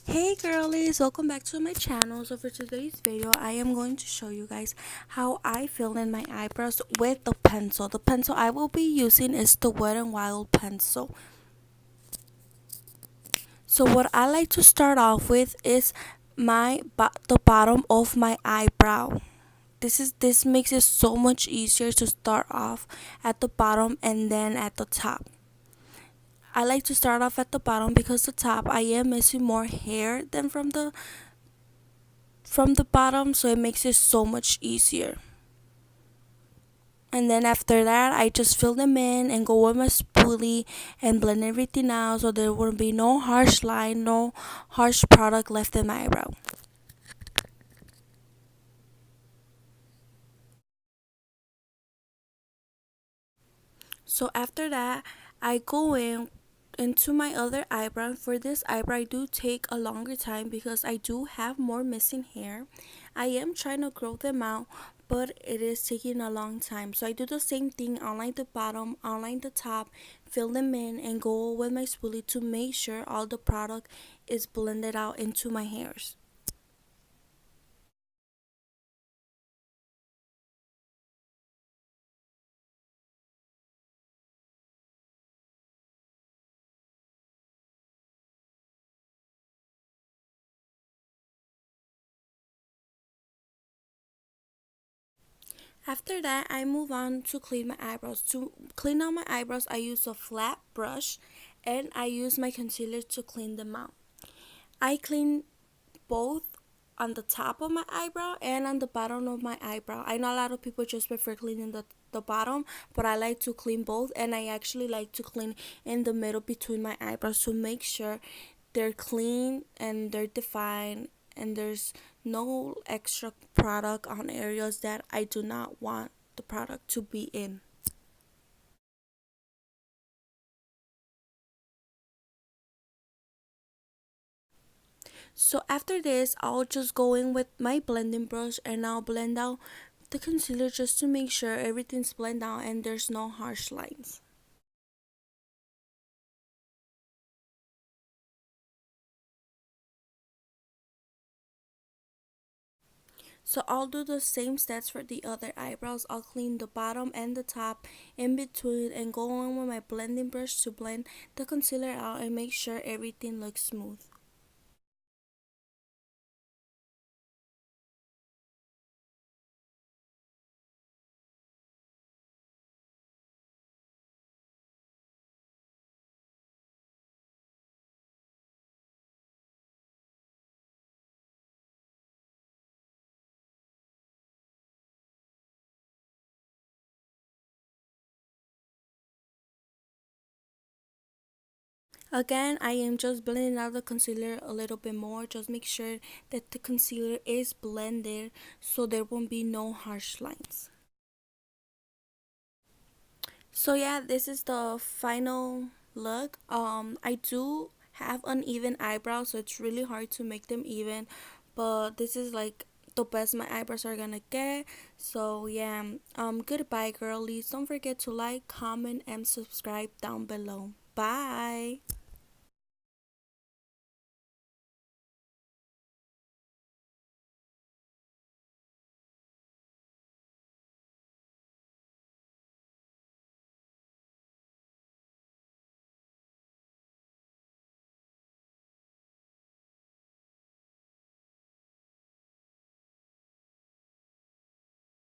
Hey girlies, welcome back to my channel. So for today's video, I am going to show you guys how I fill in my eyebrows with the pencil. The pencil I will be using is the Wet n Wild pencil. So what I like to start off with is the bottom of my eyebrow. This makes it so much easier to start off at the bottom and then at the top. I like to start off at the bottom because the top I am missing more hair than from the bottom, so it makes it so much easier. And then after that, I just fill them in and go with my spoolie and blend everything out so there will be no harsh line, no harsh product left in my eyebrow. So after that, I go into my other eyebrow. For this eyebrow, I do take a longer time because I do have more missing hair. I am trying to grow them out, but it is taking a long time. So I do the same thing, outline the bottom, outline the top, fill them in, and go with my spoolie to make sure all the product is blended out into my hairs. After that, I move on to clean my eyebrows. To clean out my eyebrows, I use a flat brush and I use my concealer to clean them out. I clean both on the top of my eyebrow and on the bottom of my eyebrow. I know a lot of people just prefer cleaning the bottom, but I like to clean both, and I actually like to clean in the middle between my eyebrows to make sure they're clean and they're defined and there's no extra product on areas that I do not want the product to be in. So after this, I'll just go in with my blending brush and I'll blend out the concealer just to make sure everything's blended out and there's no harsh lines. So I'll do the same steps for the other eyebrows. I'll clean the bottom and the top in between and go on with my blending brush to blend the concealer out and make sure everything looks smooth. Again, I am just blending out the concealer a little bit more. Just make sure that the concealer is blended so there won't be no harsh lines. So yeah, this is the final look. I do have uneven eyebrows, so it's really hard to make them even, but this is like the best my eyebrows are gonna get. So yeah, goodbye girlies. Don't forget to like, comment, and subscribe down below. Bye.